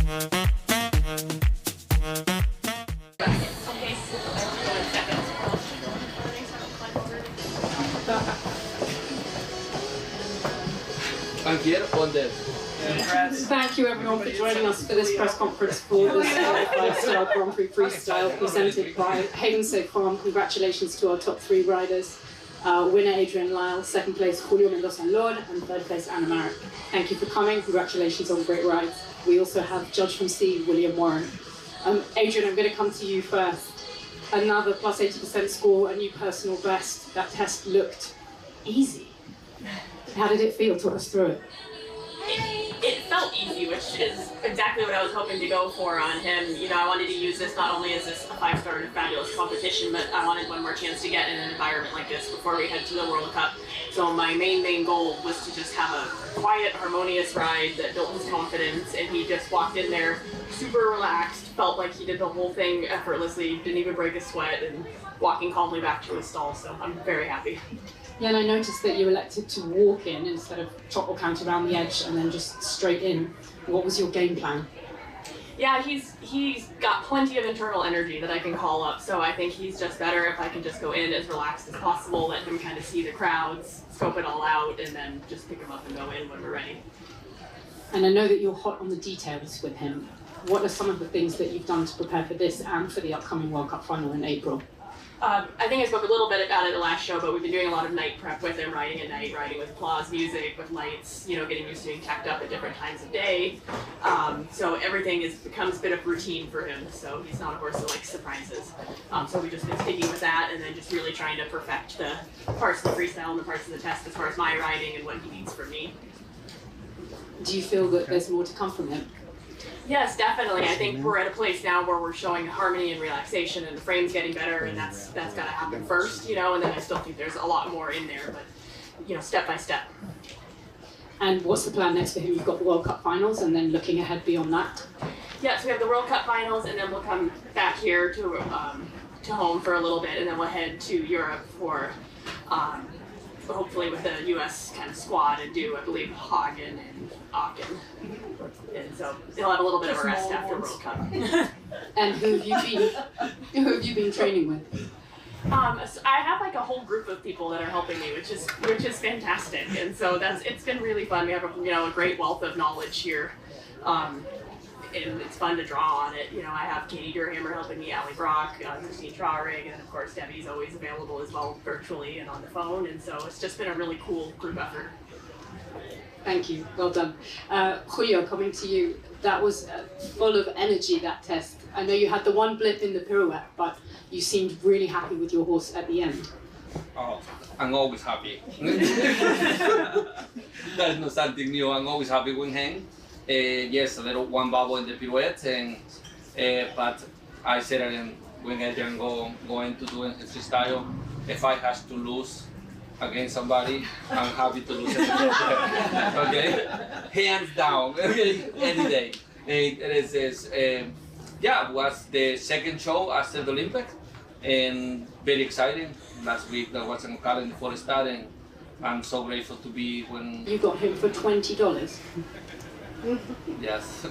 I'm here on the... Thank you everyone for joining us for this press conference for the 5-star Grand Prix Freestyle presented by Hayden Farm. Congratulations to our top 3 riders. Winner Adrian Lyle, second place Julio Mendoza Lord, and third place Anna Marek. Thank you for coming, congratulations on great rides. We also have judge from C, William Warren. Adrian, I'm going to come to you first. Another plus 80% score, a new personal best. That test looked easy. How did it feel? Talk us through it. It felt easy, which is exactly what I was hoping to go for on him. You know, I wanted to use this not only as this a 5-star and fabulous competition, but I wanted one more chance to get in an environment like this before we head to the World Cup. So my main goal was to just have a quiet, harmonious ride that built his confidence, and he just walked in there super relaxed, felt like he did the whole thing effortlessly, didn't even break a sweat, and walking calmly back to his stall, so I'm very happy. Yeah, and I noticed that you elected to walk in instead of chop or count around the edge and then just straight in. What was your game plan? Yeah, he's got plenty of internal energy that I can call up, so I think he's just better if I can just go in as relaxed as possible, let him kind of see the crowds, scope it all out, and then just pick him up and go in when we're ready. And I know that you're hot on the details with him. What are some of the things that you've done to prepare for this and for the upcoming World Cup final in April? I think I spoke a little bit about it the last show, but we've been doing a lot of night prep with him, riding at night, riding with applause music, with lights, you know, getting used to being tacked up at different times of day. So everything becomes a bit of routine for him, so he's not a horse that likes surprises. So we've just been sticking with that and then just really trying to perfect the parts of the freestyle and the parts of the test as far as my riding and what he needs from me. Do you feel that there's more to come from him? Yes, definitely. I think we're at a place now where we're showing harmony and relaxation, and the frame's getting better, and that's got to happen first, you know, and then I still think there's a lot more in there, but, you know, step by step. And what's the plan next for him? You've got the World Cup finals, and then looking ahead beyond that? Yes, we have the World Cup finals, and then we'll come back here to home for a little bit, and then we'll head to Europe for, hopefully with the U.S. kind of squad, and do, I believe, Hagen and Aachen. And so he'll have a little bit of a rest after World Cup. And who have you been training with? So I have like a whole group of people that are helping me, which is fantastic. And so it's been really fun. We have a great wealth of knowledge here. And it's fun to draw on it. You know, I have Katie Durhammer helping me, Ali Brock, Christine Traurig, and then of course Debbie's always available as well virtually and on the phone. And so it's just been a really cool group effort. Thank you, well done. Julio, coming to you, that was full of energy, that test. I know you had the one blip in the pirouette, but you seemed really happy with your horse at the end. Oh, I'm always happy. That is not something new, I'm always happy with him. Yes, a little one bubble in the pirouette, and but I said again, when Adrian going to do his freestyle, if I have to lose against somebody, I'm happy to lose it. Okay, hands down, okay, any day. It is yeah, it was the second show after the Olympics, and very exciting. Last week there was an Ocala in the 4-star, and I'm so grateful to be when you got him for $20. Yes.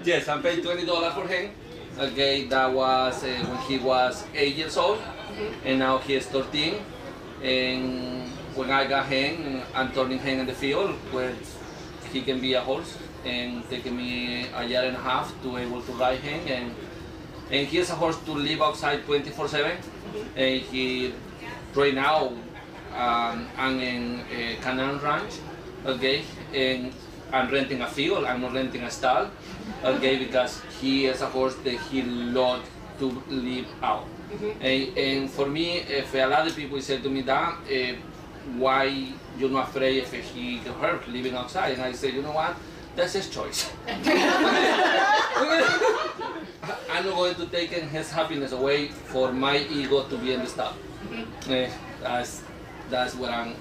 Yes, I paid $20 for him. Okay, that was when he was 8 years old, and now he is 13. And when I got him, I'm turning him in the field where he can be a horse, and taking me a year and a half to able to ride him. And he is a horse to live outside 24/7. And he right now I'm in Canaan Ranch. Okay, and I'm renting a field, I'm not renting a stall, okay, because he is a horse that he loves to live out. And for me, if a lot of people say to me that, why you're not afraid if he get hurt living outside? And I say, you know what, that's his choice. I'm not going to take his happiness away for my ego to be in the stall. That's what I'm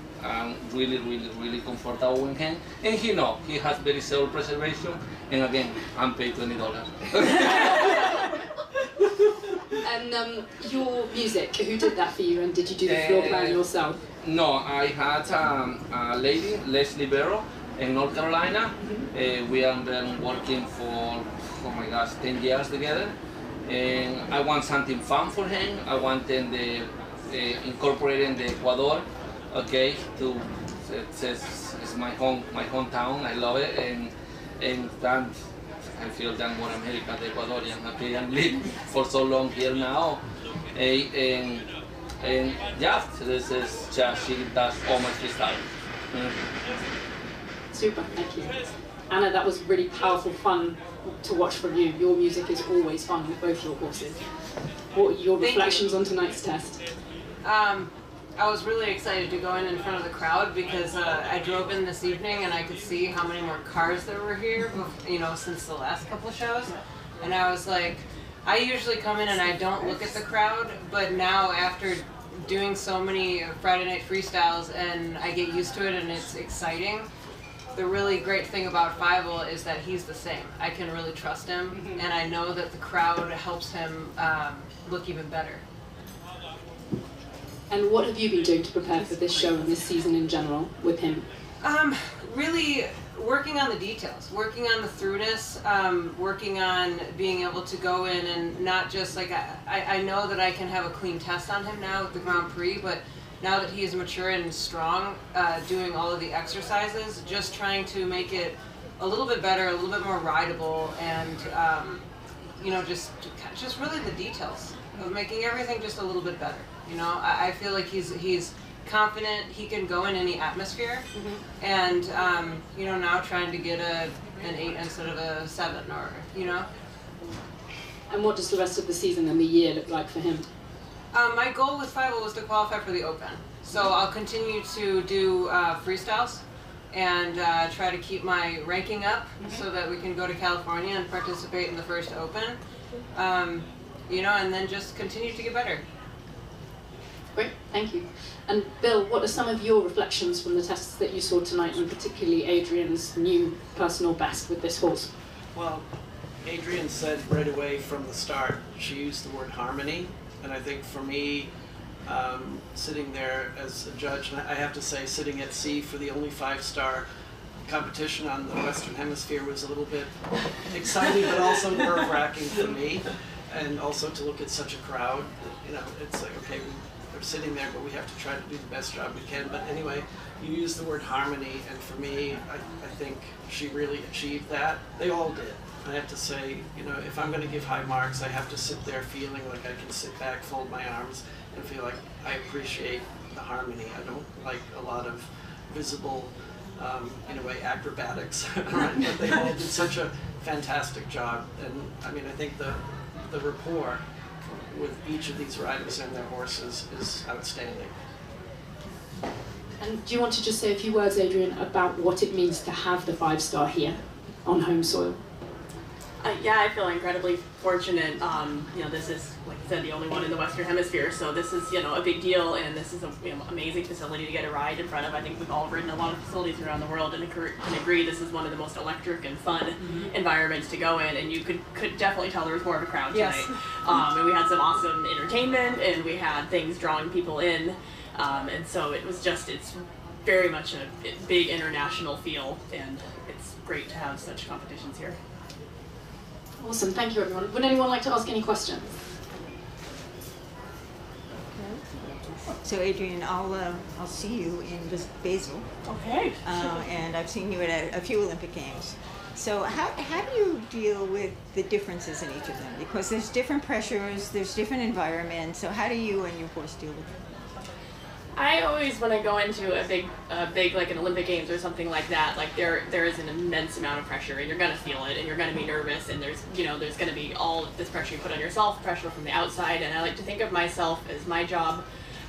really comfortable with him, and he knows he has very self-preservation, and again, I'm paid $20. And your music, who did that for you, and did you do the floor plan yourself? No, I had a lady, Leslie Barrow, in North Carolina. We have been working for, oh my gosh, 10 years together. And I want something fun for him. I want them to incorporate in the Ecuador, okay, it's my hometown. I love it, and then I feel that more American, the Ecuadorian, okay, and live for so long here now, and yeah, this is just she does all my freestyle. Super, thank you. Anna, that was really powerful fun to watch from you. Your music is always fun with both your horses. What are your reflections on tonight's test? I was really excited to go in front of the crowd because I drove in this evening and I could see how many more cars there were here, you know, since the last couple of shows. And I was like, I usually come in and I don't look at the crowd, but now after doing so many Friday night freestyles and I get used to it and it's exciting, the really great thing about Fievel is that he's the same. I can really trust him, and I know that the crowd helps him look even better. And what have you been doing to prepare for this show and this season in general with him? Really working on the details, working on the throughness, working on being able to go in and not just like, I know that I can have a clean test on him now with the Grand Prix, but now that he is mature and strong, doing all of the exercises, just trying to make it a little bit better, a little bit more rideable, and you know, just really the details of making everything just a little bit better. You know, I feel like he's confident, he can go in any atmosphere, and you know, now trying to get an 8 instead of a 7, or you know. And what does the rest of the season and the year look like for him? My goal with Fievel was to qualify for the Open, so I'll continue to do freestyles and try to keep my ranking up so that we can go to California and participate in the first Open. You know, and then just continue to get better. Great, thank you. And Bill, what are some of your reflections from the tests that you saw tonight, and particularly Adrian's new personal best with this horse? Well, Adrian said right away from the start, she used the word harmony, and I think for me, sitting there as a judge, and I have to say sitting at sea for the only 5-star competition on the Western Hemisphere was a little bit exciting, but also nerve-wracking for me, and also to look at such a crowd. You know, it's like, okay, we're sitting there, but we have to try to do the best job we can. But anyway, you use the word harmony, and for me, I think she really achieved that. They all did. I have to say, you know, if I'm going to give high marks, I have to sit there feeling like I can sit back, fold my arms, and feel like I appreciate the harmony. I don't like a lot of visible, in a way, acrobatics, right? But they all did such a fantastic job, and I mean, I think the rapport with each of these riders and their horses is outstanding. And do you want to just say a few words, Adrian, about what it means to have the 5-star here on home soil? Yeah, I feel incredibly fortunate. You know, this is, like I said, the only one in the Western Hemisphere, so this is, you know, a big deal, and this is a amazing facility to get a ride in front of. I think we've all ridden a lot of facilities around the world and can agree this is one of the most electric and fun environments to go in, and you could definitely tell there was more of a crowd tonight. And we had some awesome entertainment, and we had things drawing people in, and so it was just, it's very much a big international feel, and it's great to have such competitions here. Awesome, thank you everyone. Would anyone like to ask any questions? So Adrian, I'll see you in Basel. Okay. And I've seen you at a few Olympic Games. So how do you deal with the differences in each of them? Because there's different pressures, there's different environments. So how do you and your horse deal with them? I always, when I go into a big like an Olympic Games or something like that, like there is an immense amount of pressure, and you're gonna feel it, and you're gonna be nervous, and there's gonna be all of this pressure you put on yourself, pressure from the outside, and I like to think of myself as my job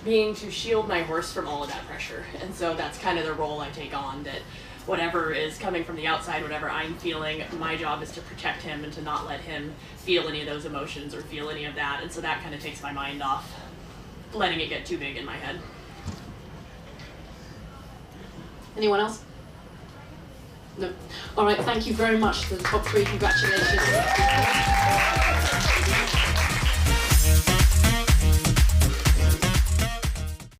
being to shield my horse from all of that pressure, and so that's kind of the role I take on, that whatever is coming from the outside, whatever I'm feeling, my job is to protect him and to not let him feel any of those emotions or feel any of that, and so that kind of takes my mind off letting it get too big in my head. Anyone else? No. All right, thank you very much to the top 3. Congratulations.